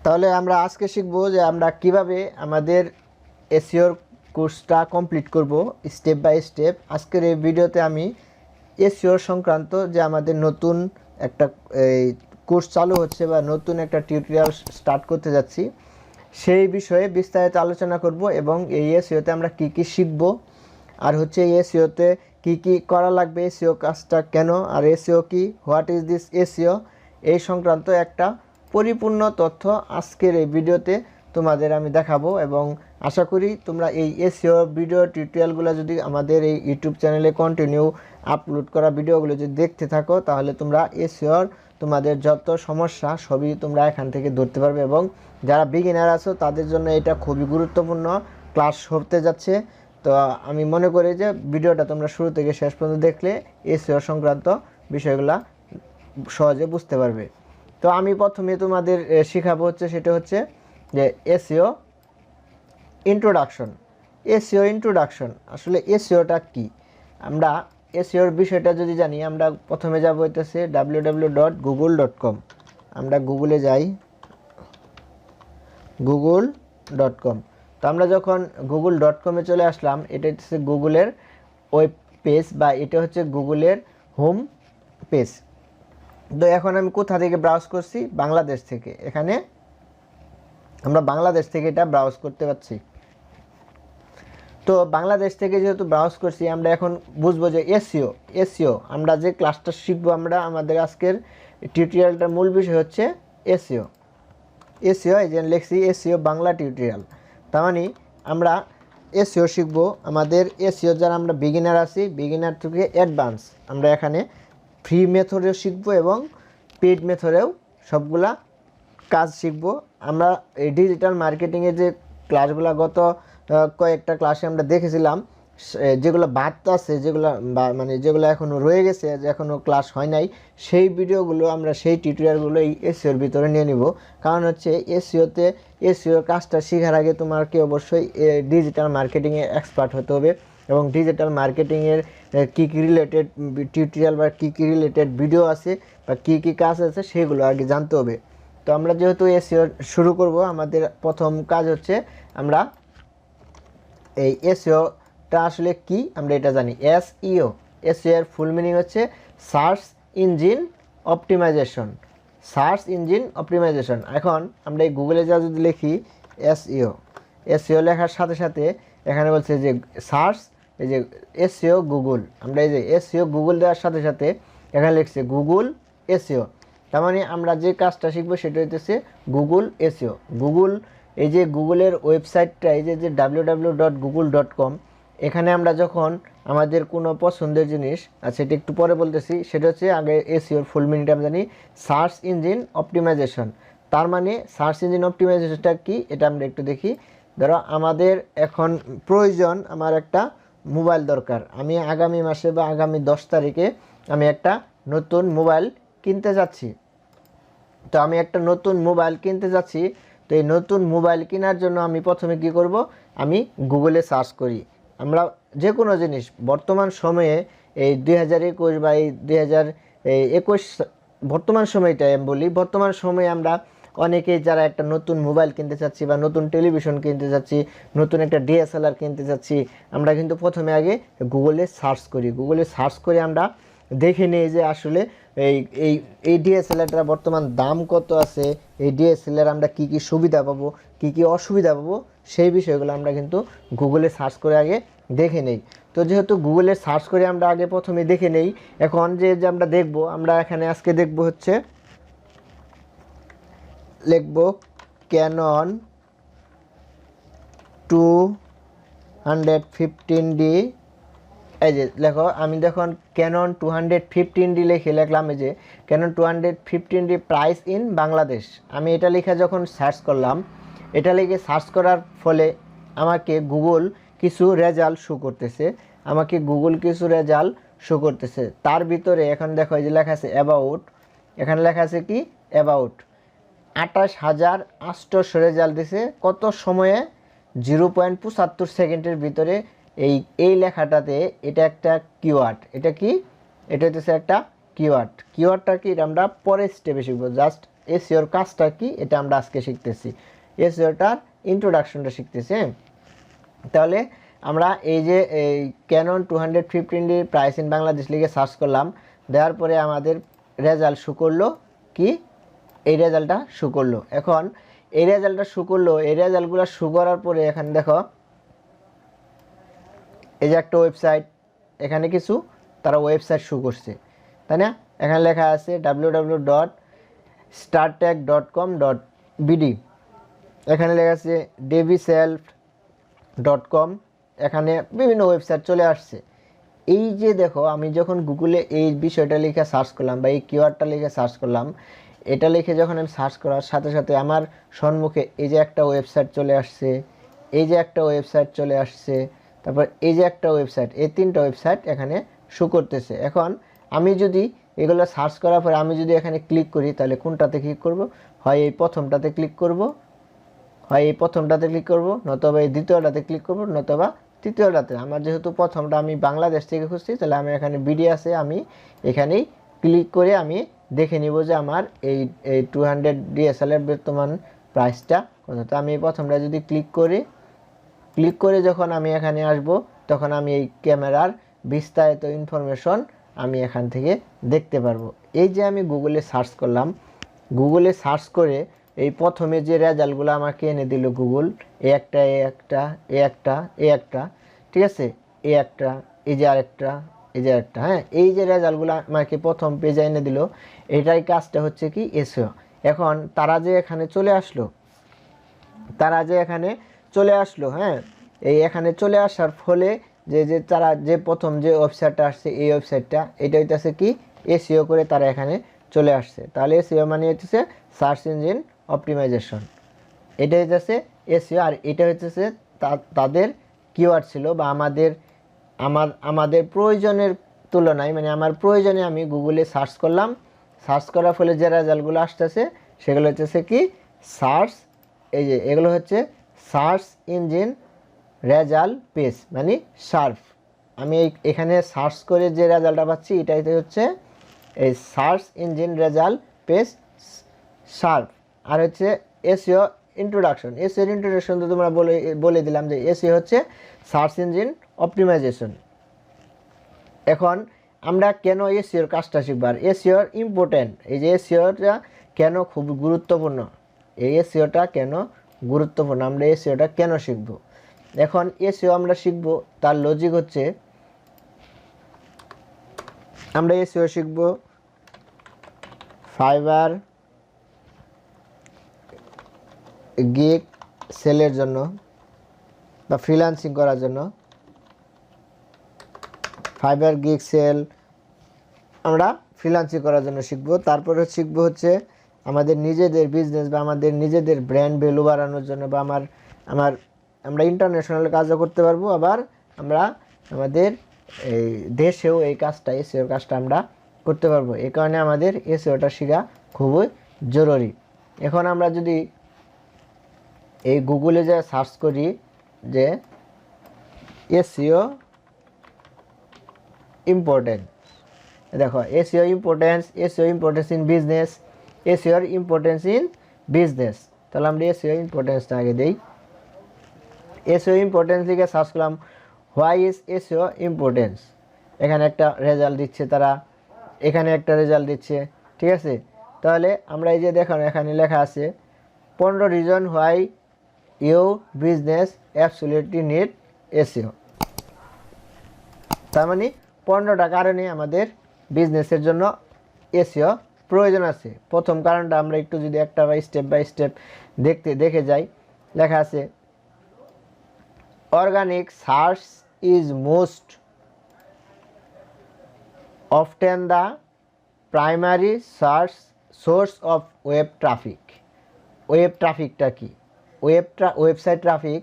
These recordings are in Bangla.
তাহলে আমরা আজকে শিখব যে আমরা কিভাবে আমাদের এসইওর কোর্সটা কমপ্লিট করব স্টেপ বাই স্টেপ। আজকের এই ভিডিওতে আমি এসইওর সংক্রান্ত যে আমাদের নতুন একটা এই কোর্স চালু হচ্ছে বা নতুন একটা টিউটোরিয়াল স্টার্ট করতে যাচ্ছি সেই বিষয়ে বিস্তারিত আলোচনা করব এবং এই এসইওতে আমরা কি কি শিখব আর হচ্ছে এই এসইওতে কি কি করা লাগবে, এসইও কাজটা কেন, আর এসইও কি, হোয়াট ইজ দিস এসইও, এই সংক্রান্ত একটা পরিপূর্ণ তথ্য আজকের এই ভিডিওতে তোমাদের আমি দেখাবো। এবং আশা করি তোমরা এই এসইও ভিডিও টিউটোরিয়ালগুলো যদি আমাদের এই ইউটিউব চ্যানেলে কন্টিনিউ আপলোড করা ভিডিওগুলো যদি দেখতে থাকো তাহলে তোমরা এসইওর তোমাদের যত সমস্যা সবই তোমরা এখান থেকে ধরতে পারবে। এবং যারা বিগিনার আছো তাদের জন্য এটা খুবই গুরুত্বপূর্ণ ক্লাস হতে যাচ্ছে। তো আমি মনে করি যে ভিডিওটা তোমরা শুরু থেকে শেষ পর্যন্ত দেখলে এসইও সংক্রান্ত বিষয়গুলো সহজে বুঝতে পারবে। তো আমি প্রথমে তোমাদের শেখাবো হচ্ছে সেটা হচ্ছে যে এসইও ইন্ট্রোডাকশন। এসইও ইন্ট্রোডাকশন আসলে এসইওটা কি, আমরা এসইওর বিষয়টা যদি জানি আমরা প্রথমে যাব হইতেছে www.google.com। আমরা গুগলে যাই google.com। তো আমরা যখন google.com-এ চলে আসলাম, এটা হচ্ছে গুগলের ওয়েব পেজ বা এটা হচ্ছে গুগলের হোম পেজ। তো এখন আমি কোথা থেকে ব্রাউজ করছি, বাংলাদেশ থেকে। এখানে আমরা বাংলাদেশ থেকে এটা ব্রাউজ করতে পারছি। তো বাংলাদেশ থেকে যেহেতু ব্রাউজ করছি আমরা এখন বুঝবো যে এসইও আমরা যে ক্লাসটা শিখবো, আমরা আমাদের আজকের টিউটোরিয়ালটার মূল বিষয় হচ্ছে এসইও। এই যে লিখছি এসইও বাংলা টিউটোরিয়াল, তার মানে আমরা এসইও শিখবো। আমাদের এসইও যারা আমরা বিগিনার আছি, বিগিনার থেকে অ্যাডভান্স আমরা এখানে ফ্রি মেথডেও শিখবো এবং পেইড মেথডেও সবগুলা কাজ শিখবো। আমরা এই ডিজিটাল মার্কেটিংয়ের যে ক্লাসগুলো গত কয়েকটা ক্লাসে আমরা দেখেছিলাম, যেগুলো বাদ আছে, যেগুলো মানে যেগুলো এখনও রয়ে গেছে, এখনও ক্লাস হয় নাই, সেই ভিডিওগুলো আমরা সেই টিউটোরিয়ালগুলো এই এসইওর ভিতরে নিয়ে নিব। কারণ হচ্ছে এসইওর কাজটা শেখার আগে তোমাকে অবশ্যই ডিজিটাল মার্কেটিংয়ে এক্সপার্ট হতে হবে এবং ডিজিটাল মার্কেটিংয়ের কী কী রিলেটেড টিউটোরিয়াল বা কী কী রিলেটেড ভিডিও আছে বা কী কী কাজ আছে সেগুলো আগে জানতে হবে। তো আমরা যেহেতু এসইও শুরু করব, আমাদের প্রথম কাজ হচ্ছে আমরা এই এসইওটা আসলে কি আমরা এটা জানি। এসইও এর ফুল মিনিং হচ্ছে সার্চ ইঞ্জিন অপটিমাইজেশন। এখন আমরা এই গুগলে যা যদি লিখি এসইও লেখার সাথে সাথে এখানে বলছে যে সার্চ, এই যে এসইও গুগল, আমরা এই যে এসইও গুগল দেওয়ার সাথে সাথে এখানে লিখছে গুগল এসইও। তার মানে আমরা যে কাজটা শিখবো সেটা হইতেছে গুগল এসইও। এই যে গুগলের ওয়েবসাইটটা, এই যে www.google.com, এখানে আমরা যখন আমাদের কোনো পছন্দের জিনিস, আচ্ছা এটা একটু পরে বলতেছি, সেটা হচ্ছে আগে এসইওর ফুল মিনিংটা আমরা জানি সার্চ ইঞ্জিন অপটিমাইজেশন। তার মানে সার্চ ইঞ্জিন অপটিমাইজেশনটা কি এটা আমরা একটু দেখি। ধরো আমাদের এখন প্রয়োজন, আমার একটা মোবাইল দরকার, আমি আগামী মাসে বা আগামী 10 তারিখে আমি একটা নতুন মোবাইল কিনতে যাচ্ছি। তো আমি একটা নতুন মোবাইল কিনতে যাচ্ছি, তো এই নতুন মোবাইল কেনার জন্য আমি প্রথমে কি করব, আমি গুগলে সার্চ করি। আমরা যে কোনো জিনিস বর্তমান সময়ে এই 2021 বা এই 2021 বর্তমান সময়টা আমি বলি, বর্তমান সময়ে আমরা অনেকেই যারা একটা নতুন মোবাইল কিনতে চাচ্ছি বা নতুন টেলিভিশন কিনতে চাচ্ছি, নতুন একটা ডিএসএলআর কিনতে চাচ্ছি, আমরা কিন্তু প্রথমে আগে গুগলে সার্চ করি। গুগলে সার্চ করে আমরা দেখে নিই যে আসলে এই এই এই ডিএসএলআরটার বর্তমান দাম কত আছে, এই ডিএসএলআর আমরা কি কি সুবিধা পাবো, কি কি অসুবিধা পাবো, সেই বিষয়গুলো আমরা কিন্তু গুগলে সার্চ করে আগে দেখে নেই। তো যেহেতু গুগলে সার্চ করে আমরা আগে প্রথমে দেখে নেই, এখন যে আমরা দেখব, আমরা এখানে আজকে দেখব হচ্ছে লিখব ক্যানন 215D। এই যে দেখো আমি দেখুন ক্যানন 215D লিখে লিখলাম, এই যে Canon 215D price in Bangladesh. আমি এটা লিখে যখন সার্চ করলাম, এটা লিখে সার্চ করার ফলে আমাকে গুগল কিছু রেজাল্ট শো করতেছে। তার ভিতরে এখন দেখো এই যে লেখা আছে অ্যাবাউট, এখানে লেখা আছে কি অ্যাবাউট 28,800 রেজাল্ট দিছে কত সময়ে, 0.75 সেকেন্ডের ভিতরে। এই লেখাটাতে এটা একটা কিওয়ার্ড, এটা কি, এটা হচ্ছে একটা কিওয়ার্ডটা কি এটা আমরা পরের স্টেপে শিখবো। জাস্ট এসইওর কাজটা কি এটা আমরা আজকে শিখতেছি, এসইওটার ইন্ট্রোডাকশনটা শিখতেছি। হ্যাঁ, তাহলে আমরা এই যে এই ক্যানন 215 প্রাইস ইন বাংলাদেশ লিখে সার্চ করলাম, দেওয়ার পরে আমাদের রেজাল্ট শো করলো কি, এই রেজাল্টটা শো করলো। এখন এই রেজাল্টটা শো করলো, এই রেজাল্টগুলো শো করার পরে এখানে দেখো এই যে একটা ওয়েবসাইট, এখানে কিছু তারা ওয়েবসাইট শো করছে, তাই না? এখানে লেখা আছে www.startech.com.bd, এখানে লেখা আছে deviself.com, এখানে বিভিন্ন ওয়েবসাইট চলে আসছে। এই যে দেখো আমি যখন গুগলে এই বিষয়টা লিখে সার্চ করলাম বা এই কিওয়ার্ডটা লিখে সার্চ করলাম, এটা লিখে যখন আমি সার্চ করার সাথে সাথে আমার সম্মুখে এই যে একটা ওয়েবসাইট চলে আসছে, এই যে একটা ওয়েবসাইট চলে আসছে, তারপর এই যে একটা ওয়েবসাইট, এই তিনটা ওয়েবসাইট এখানে শো করতেছে। এখন আমি যদি এগুলো সার্চ করার পরে আমি যদি এখানে ক্লিক করি, তাহলে কোনটাতে ক্লিক করব? হয় এই প্রথমটাতে ক্লিক করব, নতুবা এই দ্বিতীয়টাতে ক্লিক করব, নতুবা তৃতীয়টাতে। আমার যেহেতু প্রথমটা আমি বাংলাদেশ থেকে খুঁজছি, তাহলে আমি এখানে বিডি আছে, আমি এখানেই ক্লিক করে আমি দেখে নিব যে আমার এই 200 DSLR বর্তমান প্রাইসটা কত। তো আমি প্রথমটা যদি ক্লিক করে যখন আমি এখানে আসব, তখন আমি এই ক্যামেরার বিস্তারিত ইনফরমেশন আমি এখান থেকে দেখতে পারবো। এই যে আমি গুগলে সার্চ করলাম, গুগলে সার্চ করে এই প্রথমে যে রেজাল্টগুলো আমাকে এনে দিল গুগল, এ একটা, ঠিক আছে, এই যে আরেকটা, হ্যাঁ, এই যে রেজাল্টগুলো আমাকে প্রথম পেজে এনে দিল, এটাই কাজটা হচ্ছে কি এসইও। এখন তারা যে এখানে চলে আসলো, হ্যাঁ, এই এখানে চলে আসার ফলে যে তারা যে প্রথম যে ওয়েবসাইটটা আসছে, এই ওয়েবসাইটটা এটা হইতেছে কি এসইও করে তারা এখানে চলে আসছে। তাহলে এসইও মানে হচ্ছে সার্চ ইঞ্জিন অপটিমাইজেশন, এটা হইতেছে এসইও। আর এটা হইতেছে তাদের কিওয়ার্ড ছিল, বা আমাদের প্রয়োজনের তুলনায়, মানে আমার প্রয়োজনে আমি গুগলে সার্চ করলাম, সার্চ করার ফলে যে রেজাল্টগুলো আসতেছে সেগুলো হচ্ছে কি সার্চ, এই যে এগুলো হচ্ছে সার্চ ইঞ্জিন রেজাল্ট পেজ, মানে সার্ফ। আমি এখানে সার্চ করে যে রেজাল্টটা পাচ্ছি এটাই হচ্ছে এই search engine result page SERP. আর হচ্ছে এসইও ইন্ট্রোডাকশন, তো তোমরা বলে দিলাম যে এসইও হচ্ছে সার্চ ইঞ্জিন অপটিমাইজেশন। এখন আমরা কেন এসইওর কাজটা শিখব, আর এসইওর ইম্পর্টেন্ট, এই যে এসইওটা কেন খুব গুরুত্বপূর্ণ, এই এসইওটা কেন গুরুত্বপূর্ণ, আমরা এসইওটা কেন শিখব। এখন এসইও আমরা শিখব, তার লজিক হচ্ছে আমরা এসইও শিখব ফাইবার গিগ সেলের জন্য বা ফ্রিল্যান্সিং করার জন্য। ফাইবার গিগ সেল আমরা ফ্রিল্যান্সিং করার জন্য শিখব। তারপরে শিখব হচ্ছে আমাদের নিজেদের বিজনেস বা আমাদের নিজেদের ব্র্যান্ড ভ্যালু বাড়ানোর জন্য, বা আমরা ইন্টারন্যাশনাল কাজও করতে পারবো, আবার আমরা আমাদের এই দেশেও এই কাজটা, এসইওর কাজটা আমরা করতে পারবো। এই কারণে আমাদের এসইওটা শেখা খুবই জরুরি। এখন আমরা যদি এই গুগলে যে সার্চ করি যে এসইও ইম্পর্টেন্স, দেখো এসইও ইম্পর্টেন্স ইন বিজনেস, এসইওর ইম্পর্টেন্স ইন বিজনেস। তাহলে আমরা এসইও ইম্পর্টেন্সটা আগে দিই। এসইও ইম্পর্টেন্স লিখে সার্চ করলাম, হোয়াই ইজ এসইও ইম্পর্টেন্স, এখানে একটা রেজাল্ট দিচ্ছে তারা, এখানে একটা রেজাল্ট দিচ্ছে, ঠিক আছে। তাহলে আমরা এই যে দেখুন এখানে লেখা আছে 15 reason why you business absolutely need SEO. তার মানে 15টা কারণে আমাদের বিজনেসের জন্য এসইও প্রয়োজন আছে। প্রথম কারণটা আমরা একটু যদি একটা স্টেপ বাই স্টেপ দেখে যাই, লেখা আছে organic search is most often the primary search source of web traffic. Web ট্রাফিকটা কি? ওয়েবসাইট ট্রাফিক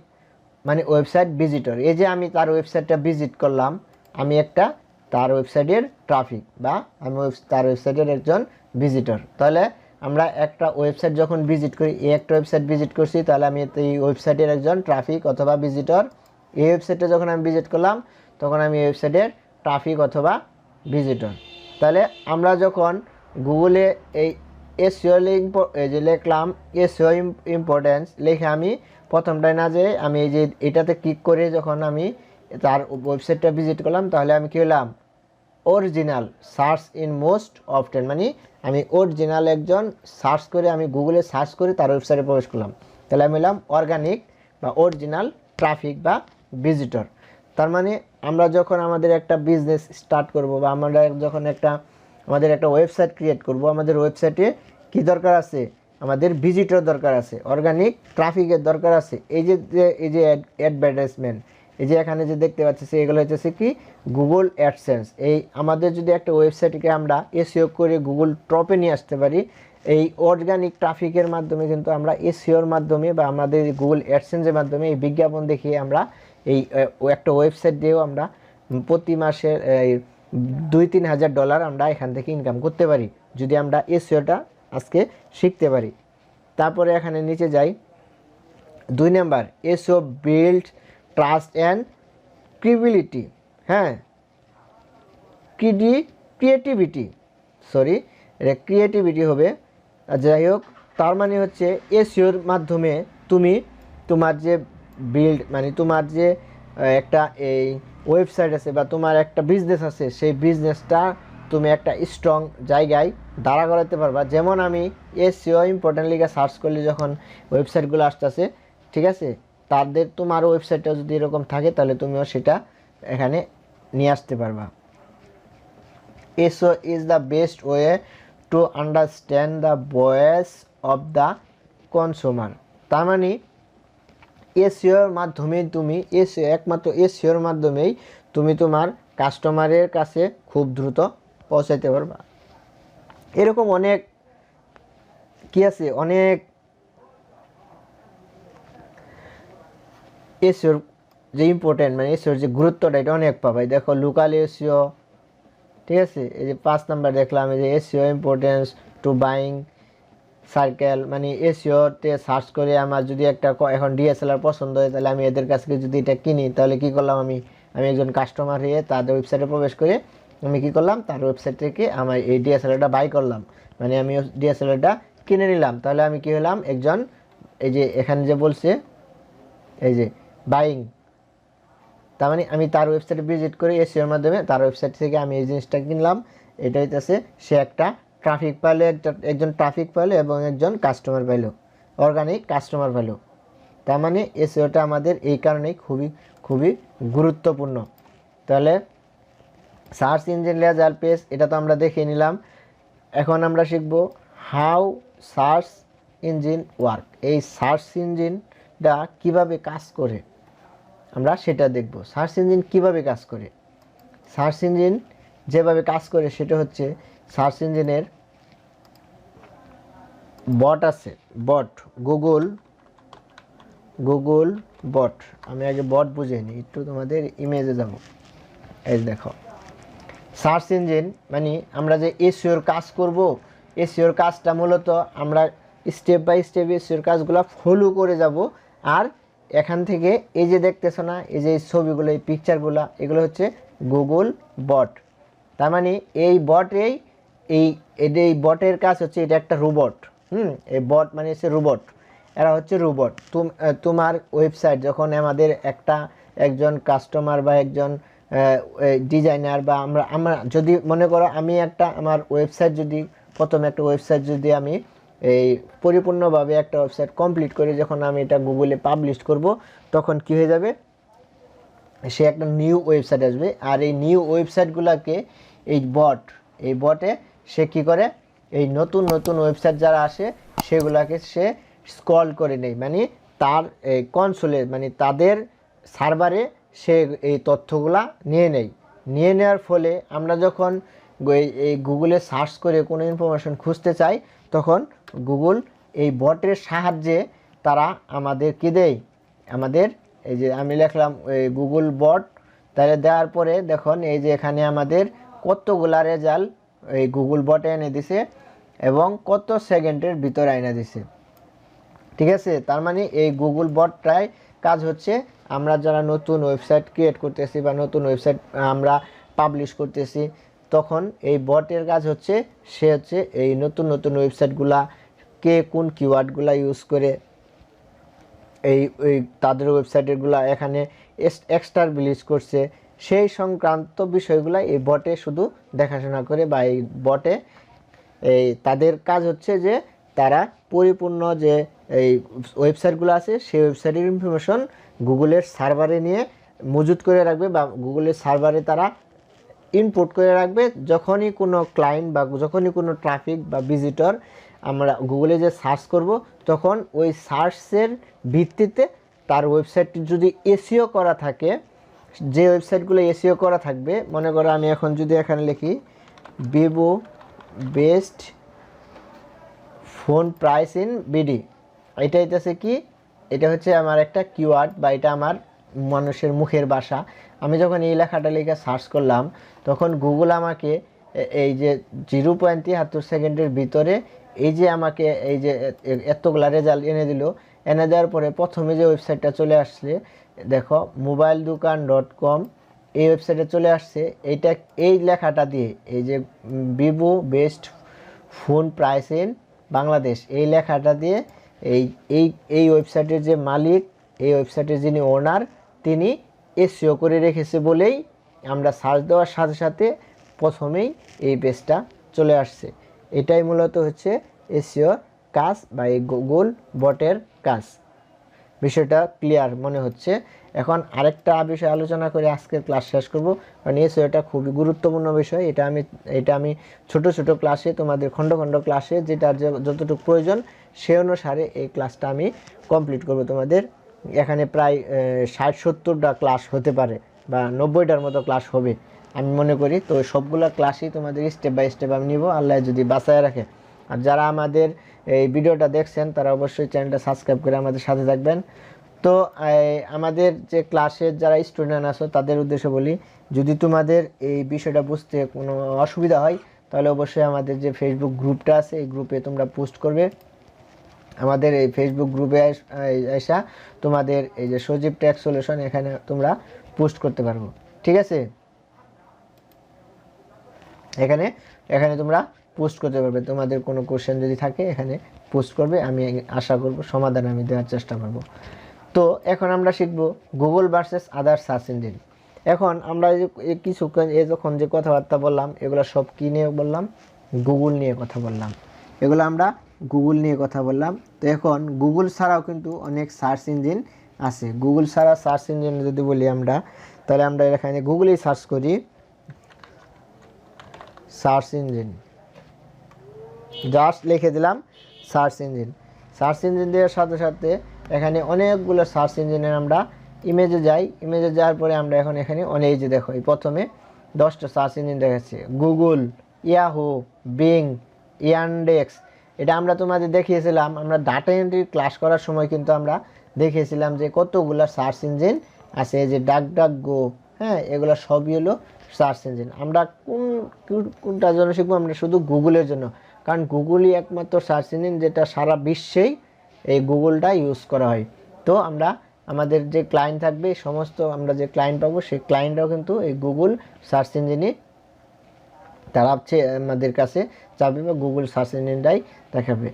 মানে ওয়েবসাইট ভিজিটর। এই যে আমি তার ওয়েবসাইটটা ভিজিট করলাম, আমি একটা তার ওয়েবসাইটের ট্রাফিক, বা আমি তার ওয়েবসাইটের একজন ভিজিটর। তাহলে আমরা একটা ওয়েবসাইট যখন ভিজিট করি, একটা ওয়েবসাইট ভিজিট করছি, তাহলে আমি এই ওয়েবসাইটের একজন ট্রাফিক অথবা ভিজিটর। এই ওয়েবসাইটে যখন আমি ভিজিট করলাম, তখন আমি ওয়েবসাইটের ট্রাফিক অথবা ভিজিটর। তাহলে আমরা যখন গুগলে এসইও এই যে লিখলাম এসইও ইম্পর্টেন্স লিখে আমি প্রথমটায় না যে আমি এই যে এটাতে ক্লিক করে যখন আমি তার ওয়েবসাইটটা ভিজিট করলাম, তাহলে আমি কী হলাম, original search in most often, মানে আমি অরিজিনাল একজন সার্চ করে আমি গুগলে সার্চ করে তার ওয়েবসাইটে প্রবেশ করলাম, তাহলে আমি হলাম অর্গানিক বা অরিজিনাল ট্রাফিক বা ভিজিটর। তার মানে আমরা যখন আমাদের একটা বিজনেস স্টার্ট করব বা আমরা যখন আমাদের একটা ওয়েবসাইট ক্রিয়েট করব, আমাদের ওয়েবসাইটে কী দরকার আছে, আমাদের ভিজিটর দরকার আছে, অর্গানিক ট্রাফিকের দরকার আছে। এই যে অ্যাডভার্টাইজমেন্ট, এই যে এখানে যে দেখতে পাচ্ছি এগুলো হচ্ছে কি গুগল অ্যাডসেন্স। এই আমাদের যদি একটা ওয়েবসাইটকে আমরা এসইও করে গুগল টপে নিয়ে আসতে পারি, এই অর্গানিক ট্রাফিকের মাধ্যমে কিন্তু আমরা এসইওর মাধ্যমে বা আমাদের গুগল অ্যাডসেন্সের মাধ্যমে এই বিজ্ঞাপন দেখিয়ে আমরা এই একটা ওয়েবসাইট দিয়েও আমরা প্রতি মাসে $2-3 হাজার আমরা এখান থেকে ইনকাম করতে পারি, যদি আমরা এসইওটা আজকে শিখতে পারি। তারপরে এখানে নিচে যাই, 2 number SEO build trust and credibility. হ্যাঁ, ক্রিয়েটিভিটি, সরি এটা ক্রিয়েটিভিটি হবে। যাই হোক, তার মানে হচ্ছে এসইওর মাধ্যমে তুমি তোমার যে বিল্ড মানে তোমার যে একটা এই ওয়েবসাইট আছে বা তোমার একটা বিজনেস আছে, সেই বিজনেসটা তুমি একটা স্ট্রং জায়গায় দাঁড়া করাতে পারবা। যেমন আমি এসইও ইম্পর্টেন্ট লিগে সার্চ করলে যখন ওয়েবসাইটগুলো আসতেছে, ঠিক আছে, তোমার ওয়েবসাইটটা যদি এরকম থাকে তাহলে তুমিও সেটা এখানে নিয়ে আসতে পারবা। SEO is the best way to understand the voice of the consumer. তার মানে এসইওর মাধ্যমে তুমি একমাত্র এসইওর মাধ্যমেই তুমি তোমার কাস্টমারের কাছে খুব দ্রুত পৌঁছাইতে পারবা। এরকম অনেক কি আছে, অনেক এসইওর যে ইম্পর্টেন্ট মানে এসইওর যে গুরুত্বটা এটা অনেক পাবাই। দেখো লোকাল এসইও, ঠিক আছে, এই যে 5 নাম্বার দেখলাম, এই যে SEO importance two buying circle, মানে এসইওতে সার্চ করে আমার যদি একটা এখন ডিএসএলআর পছন্দ হয়, তাহলে আমি এদের কাছ থেকে যদি এটা কিনি, তাহলে কি করলাম, আমি একজন কাস্টমার হয়ে তাদের ওয়েবসাইটে প্রবেশ করে আমি কি করলাম, তার ওয়েবসাইট থেকে আমার এই ডিএসএলআরটা বাই করলাম, মানে আমি ডিএসএলআরটা কিনে নিলাম। তাহলে আমি কি হলাম, একজন এই যে এখানে যে বলছে এই যে বাইং, তার মানে আমি তার ওয়েবসাইটে ভিজিট করে এসইওর মাধ্যমে তার ওয়েবসাইট থেকে আমি এই জিনিসটা কিনলাম। এটা হইতেছে সে একটা ট্রাফিক পাইলো, একজন ট্রাফিক পাইলো এবং একজন কাস্টমার পাইলো, অর্গানিক কাস্টমার পাইলো। তার মানে এসইওটা আমাদের এই কারণেই খুবই খুবই গুরুত্বপূর্ণ। তাহলে সার্চ ইঞ্জিন রেজাল্ট পেজ এটা তো আমরা দেখে নিলাম। এখন আমরা শিখব হাউ সার্চ ইঞ্জিন ওয়ার্ক। এই সার্চ ইঞ্জিনটা কিভাবে কাজ করে আমরা সেটা দেখব। সার্চ ইঞ্জিন কিভাবে কাজ করে, সার্চ ইঞ্জিন যেভাবে কাজ করে সেটা হচ্ছে, সার্চ ইঞ্জিনের বট আছে, বট গুগল বট। আমি আগে বট বুঝে নিই, একটু তোমাদের ইমেজে যাব। এই দেখো সার্চ ইঞ্জিন মানে আমরা যে এসইওর কাজ করব, এসইওর কাজটা মূলত আমরা স্টেপ বাই স্টেপ এসইওর কাজগুলো ফলো করে যাব। আর এখান থেকে এই যে দেখতেছো না, এই যে ছবিগুলো, এই পিকচারগুলো, এগুলো হচ্ছে গুগল বট। তার মানে এই বটেই এই বটের কাজ হচ্ছে, এটা একটা রোবট। এই বট মানে হচ্ছে রোবট, এরা হচ্ছে রোবট। তোমার ওয়েবসাইট যখন আমাদের একজন কাস্টমার বা একজন ডিজাইনার বা আমরা যদি মনে করো আমি আমার ওয়েবসাইট যদি প্রথমে একটা ওয়েবসাইট যদি আমি এই পরিপূর্ণভাবে একটা ওয়েবসাইট কমপ্লিট করে যখন আমি এটা গুগলে পাবলিশ করব, তখন কি হয়ে যাবে, সে একটা নিউ ওয়েবসাইট আসবে। আর এই নিউ ওয়েবসাইটগুলোকে এই বটে সে কী করে, এই নতুন নতুন ওয়েবসাইট যারা আসে সেগুলোকে সে স্ক্রল করে নেয়, মানে তার এই কনসোলে মানে তাদের সার্ভারে সে এই তথ্যগুলা নিয়ে নেওয়ার ফলে আমরা যখন এই গুগলে সার্চ করে কোনো ইনফরমেশন খুঁজতে চাই, তখন গুগল এই বটের সাহায্যে তারা আমাদের কি দেয়, আমাদের এই যে আমি লিখলাম গুগল বট, তাহলে দেওয়ার পরে দেখুন এই যে এখানে আমাদের কতগুলা রেজাল্ট এই গুগল বটে এনে দিছে এবং কত সেকেন্ডের ভিতরে এনে দিছে, ঠিক আছে। তার মানে এই গুগল বটটাই কাজ হচ্ছে, আমরা যারা নতুন ওয়েবসাইট ক্রিয়েট করতেছি বা নতুন ওয়েবসাইট আমরা পাবলিশ করতেছি, তখন এই বটের কাজ হচ্ছে সে হচ্ছে এই নতুন নতুন ওয়েবসাইটগুলা কে কোন কিওয়ার্ডগুলা ইউজ করে এই ওই তাদের ওয়েবসাইটেরগুলা এখানে এক্সটাবলিশ করছে সেই সংক্রান্ত বিষয়গুলো এই বটে শুধু দেখাশোনা করে, বা এই বটে এই তাদের কাজ হচ্ছে যে তারা পরিপূর্ণ যে এই ওয়েবসাইটগুলো আছে সেই ওয়েবসাইটের ইনফরমেশন গুগলের সার্ভারে নিয়ে মজুত করে রাখবে, বা গুগলের সার্ভারে তারা ইনপুট করে রাখবে। যখনই কোনো ক্লায়েন্ট বা যখনই কোনো ট্রাফিক বা ভিজিটর আমরা গুগলে যে সার্চ করব, তখন ওই সার্চের ভিত্তিতে তার ওয়েবসাইটটি যদি এসইও করা থাকে, যে ওয়েবসাইটগুলো এসইও করা থাকবে, মনে করো আমি এখন যদি এখানে লিখি Vivo best phone price in BD, এটা হইতেছে কি, এটা হচ্ছে আমার একটা কিওয়ার্ড বা এটা আমার মানুষের মুখের ভাষা। আমি যখন এই লেখাটা লিখে সার্চ করলাম, তখন গুগল আমাকে এই যে 0.73 সেকেন্ডের ভিতরে এই যে আমাকে এই যে এতগুলা রেজাল্ট এনে দিল। এনে দেওয়ার পরে প্রথমে যে ওয়েবসাইটটা চলে আসছে দেখো mobiledukan.com, এই ওয়েবসাইটে চলে আসছে। এইটা এই লেখাটা দিয়ে এই যে Vivo best phone price in Bangladesh, এই লেখাটা দিয়ে এই এই এই ওয়েবসাইটের যে মালিক, এই ওয়েবসাইটের যিনি ওনার, তিনি এসইও করে রেখেছে বলেই আমরা সার্চ দেওয়ার সাথে সাথে প্রথমেই এই পেজটা চলে আসছে। এটাই মূলত হচ্ছে এসইও কাজ বা এই গুগল বটের কাজ। বিষয়টা ক্লিয়ার মনে হচ্ছে। এখন আরেকটা বিষয় আলোচনা করে আজকের ক্লাস শেষ করব, কারণ এসইওটা খুবই গুরুত্বপূর্ণ বিষয়। এটা আমি ছোট ছোট ক্লাসে তোমাদের খণ্ড খণ্ড ক্লাসে যেটার যতটুকু প্রয়োজন সে অনুসারে এই ক্লাসটা আমি কমপ্লিট করব। তোমাদের এখানে প্রায় 60-70টা ক্লাস হতে পারে বা 90টার মতো ক্লাস হবে আমি মনে করি। তো সবগুলো ক্লাসই তোমাদের স্টেপ বাই স্টেপ আমি নিব, আল্লাহ যদি বাঁচায় রাখে। আর যারা আমাদের এই ভিডিওটা দেখছেন তারা অবশ্যই চ্যানেলটা সাবস্ক্রাইব করে আমাদের সাথে থাকবেন। তো আমাদের যে ক্লাসের যারা স্টুডেন্ট আছো তাদের উদ্দেশ্যে বলি, যদি তোমাদের এই বিষয়টা বুঝতে কোনো অসুবিধা হয় তাহলে অবশ্যই আমাদের যে ফেসবুক গ্রুপটা আছে এই গ্রুপে তোমরা পোস্ট করবে। আমাদের এই ফেসবুক গ্রুপে আসা তোমাদের এই যে সজীব টেক সলিউশন, এখানে তোমরা পোস্ট করতে পারবো, ঠিক আছে? এখানে এখানে তোমরা পোস্ট করতে পারবে, তোমাদের কোনো কোশ্চেন যদি থাকে এখানে পোস্ট করবে, আমি আশা করব সমাধান আমি দেওয়ার চেষ্টা করব। তো এখন আমরা শিখব গুগল ভার্সেস আদার সার্চ ইঞ্জিন। এখন আমরা কিছুক্ষণ যখন যে কথাবার্তা বললাম এগুলো সব কী নিয়ে বললাম? গুগল নিয়ে কথা বললাম। এগুলো আমরা গুগল নিয়ে কথা বললাম। তো এখন গুগল ছাড়াও কিন্তু অনেক সার্চ ইঞ্জিন আছে। গুগল ছাড়া সার্চ ইঞ্জিন যদি বলি আমরা, তাহলে আমরা এখানে গুগলেই সার্চ করি সার্চ ইঞ্জিন, জাস্ট লিখে দিলাম সার্চ ইঞ্জিন। সার্চ ইঞ্জিন দেওয়ার সাথে সাথে এখানে অনেকগুলো সার্চ ইঞ্জিনের আমরা ইমেজে যাই। ইমেজে যাওয়ার পরে আমরা এখন এখানে অনেক যে দেখো এই প্রথমে 10টা সার্চ ইঞ্জিন দেখাচ্ছে, গুগল, ইয়াহু, বিং, ইয়ান্ডেক্স। এটা আমরা তোমাদের দেখিয়েছিলাম, আমরা ডাটা এন্ট্রি ক্লাস করার সময় কিন্তু আমরা দেখিয়েছিলাম যে কতগুলো সার্চ ইঞ্জিন আছে, যে ডাকডাকগো, হ্যাঁ, এগুলো সবই হলো সার্চ ইঞ্জিন। আমরা কোনটার জন্য শিখবো? আমরা শুধু গুগলের জন্য, কারণ গুগলই একমাত্র সার্চ ইঞ্জিন যেটা সারা বিশ্বেই এই গুগলটা ইউজ করা হয়। তো আমরা আমাদের যে ক্লায়েন্ট থাকবে সমস্ত আমরা যে ক্লায়েন্ট পাবো সেই ক্লায়েন্টরাও কিন্তু এই গুগল সার্চ ইঞ্জিনই তারা আমাদের কাছে যাবে বা গুগল সার্চ ইঞ্জিনটাই দেখাবে।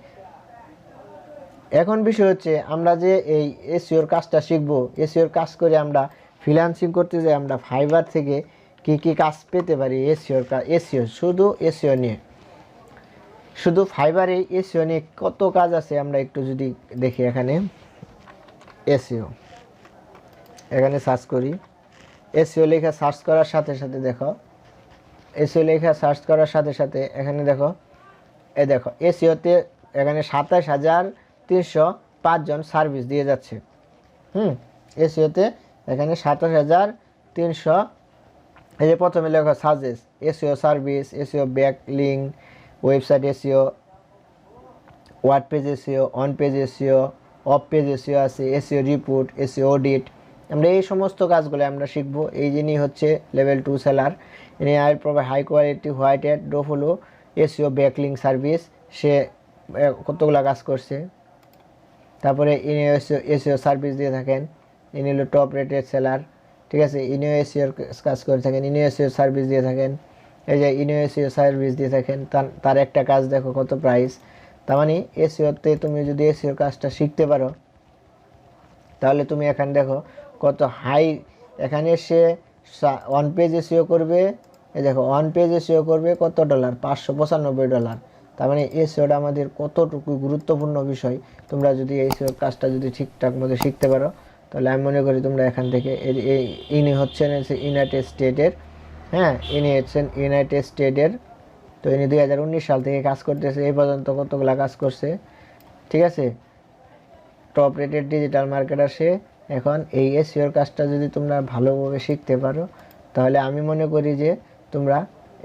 এখন বিষয় হচ্ছে আমরা যে এই এসইওর কাজটা শিখবো, এসইওর কাজ করে আমরা ফ্রিল্যান্সিং করতে যাই, আমরা ফাইবার থেকে কি কি কাজ পেতে পারি এসইওর কাজ, এসইও শুধু এসইও নিয়ে, শুধু ফাইবারে এসইও নিয়ে কত কাজ আছে আমরা একটু যদি দেখি। এখানে এসইও, এখানে সার্চ করি, এসইও লেখা সার্চ করার সাথে সাথে দেখো, এসইও লেখা সার্চ করার সাথে সাথে এখানে দেখো, দেখো এসইওতে এখানে 27,305 জন সার্ভিস দিয়ে যাচ্ছে। এসইওতে এখানে 27,300, এই যে প্রথমে লেখা suggest, SEO service, SEO backlink, website SEO, word page SEO, on page SEO, off page SEO আছে, এসইও রিপোর্ট, এসইও অডিট। আমরা এই সমস্ত কাজগুলো আমরা শিখবো। এই যিনি হচ্ছে লেভেল 2 সেলার, ইনি I provide high quality white hat ডো হলো এসইও ব্যাকলিঙ্ক সার্ভিস, সে কতগুলো কাজ করছে। তারপরে ইনি এসইও সার্ভিস দিয়ে থাকেন, ইনি হলো টপ রেটেড সেলার, ঠিক আছে, ইনিও এসইওর কাজ করে থাকেন, ইনিও এসইও সার্ভিস দিয়ে থাকেন। এই যে ইনো এসইও সার্ভিস দিয়ে থাকেন, তার একটা কাজ দেখো কত প্রাইস। তার মানে এসইওতে তুমি যদি এসইও কাজটা শিখতে পারো তাহলে তুমি এখানে দেখো কত হাই। এখানে সে ওয়ান পেজ এসইও করবে, এই দেখো ওয়ান পেজ এসইও করবে কত ডলার, $595। তার মানে এসইওটা আমাদের কতটুকু গুরুত্বপূর্ণ বিষয়। তোমরা যদি এসইও কাজটা যদি ঠিকঠাক মতো শিখতে পারো তাহলে আমি মনে করি তোমরা এখান থেকে ইনি হচ্ছেন ইউনাইটেড স্টেটের, হ্যাঁ ইনি হচ্ছেন ইউনাইটেড স্টেটের। তো ইনি 2019 সাল থেকে কাজ করতেছে, এই পর্যন্ত কতগুলা কাজ করছে, ঠিক আছে। টপ রেটেড ডিজিটাল মার্কেটার সে। এখন এই এসইওর কাজটা যদি তোমরা ভালোভাবে শিখতে পারো তাহলে আমি মনে করি যে তোমরা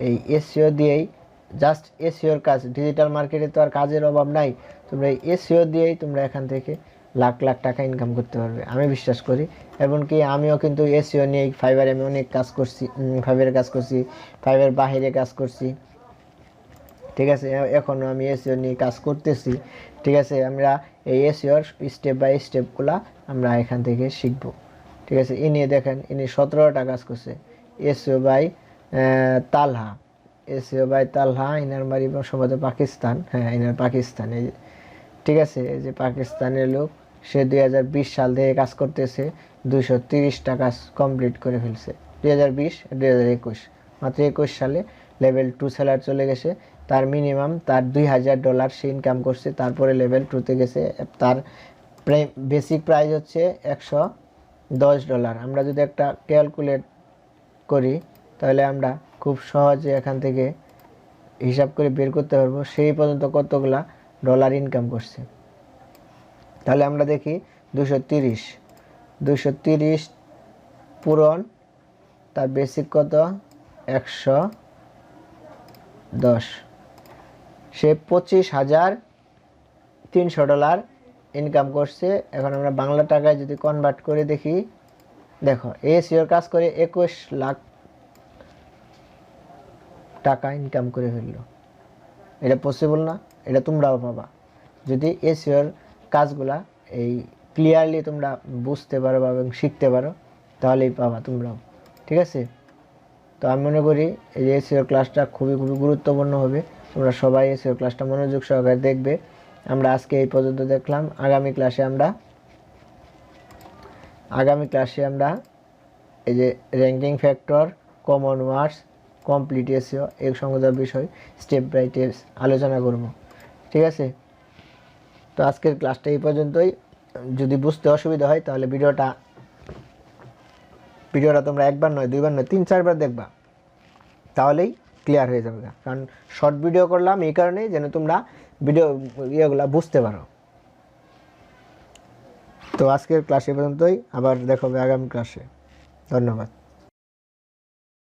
এই এসইও দিয়েই, জাস্ট এসইওর কাজ, ডিজিটাল মার্কেটে তো আর কাজের অভাব নাই, তোমরা এই এসইও দিয়েই তোমরা এখান থেকে লাখ লাখ টাকা ইনকাম করতে পারবে আমি বিশ্বাস করি। এমনকি আমিও কিন্তু এসইও নিয়ে ফাইবারে আমি অনেক কাজ করছি, ফাইবারে কাজ করছি, ফাইবার বাহিরে কাজ করছি, ঠিক আছে। এখনও আমি এসইও নিয়ে কাজ করতেছি, ঠিক আছে। আমরা এই এসইওর স্টেপ বাই স্টেপগুলা আমরা এখান থেকে শিখব, ঠিক আছে। ইনি দেখেন ইনি 17টা কাজ করছে, SEO by Talha, SEO by Talha. ইনার বাড়ি সম্ভবত পাকিস্তান, হ্যাঁ ইনার পাকিস্তান, এই ঠিক আছে। এই যে পাকিস্তানের লোক, সে 2020 সাল থেকে কাজ করতেছে, 230টা কাজ কমপ্লিট করে ফেলছে। 2020-2021 মাত্র 21 সালে লেভেল 2 সেলার চলে গেছে। তার মিনিমাম তার $2000 সে ইনকাম করছে, তারপরে লেভেল 2তে গেছে। তার বেসিক প্রাইস হচ্ছে $110। আমরা যদি একটা ক্যালকুলেট করি তাহলে আমরা খুব সহজে এখান থেকে হিসাব করে বের করতে পারবো সেই পর্যন্ত কতগুলা ডলার ইনকাম করছে। তাহলে আমরা দেখি 230 পূরণ তার বেসিক কত, 110, সে $25,300 ইনকাম করছে। এখন আমরা বাংলা টাকায় যদি কনভার্ট করে দেখি, দেখো এসইওর কাজ করে 21 লাখ টাকা ইনকাম করে ফেললো। এটা পসিবল না? এটা তোমরাও পাবা যদি এসইওর কাজগুলা এই ক্লিয়ারলি তোমরা বুঝতে পারো এবং শিখতে পারো, তাহলেই পাবা তোমরাও, ঠিক আছে। তো আমি মনে করি এই এসইওর ক্লাসটা খুবই গুরুত্বপূর্ণ হবে। তোমরা সবাই এসইওর ক্লাসটা মনোযোগ সহকারে দেখবে। আমরা আজকে এই পর্যন্ত দেখলাম। আগামী ক্লাসে আমরা এই যে র্যাঙ্কিং ফ্যাক্টর, কমন ওয়ার্ডস, কমপ্লিট এসইও এই সংক্রান্ত বিষয় স্টেপ বাই স্টেপ আলোচনা করব, ঠিক আছে। তো আজকের ক্লাসটা এই পর্যন্তই। যদি বুঝতে অসুবিধা হয় তাহলে ভিডিওটা তোমরা একবার নয়, দুইবার নয়, 3-4বার দেখবা, তাহলেই ক্লিয়ার হয়ে যাবে। কারণ শর্ট ভিডিও করলাম এই কারণেই যেন তোমরা ইয়েগুলা বুঝতে পারো। তো আজকের ক্লাস এই পর্যন্তই, আবার দেখা হবে আগামী ক্লাসে। ধন্যবাদ।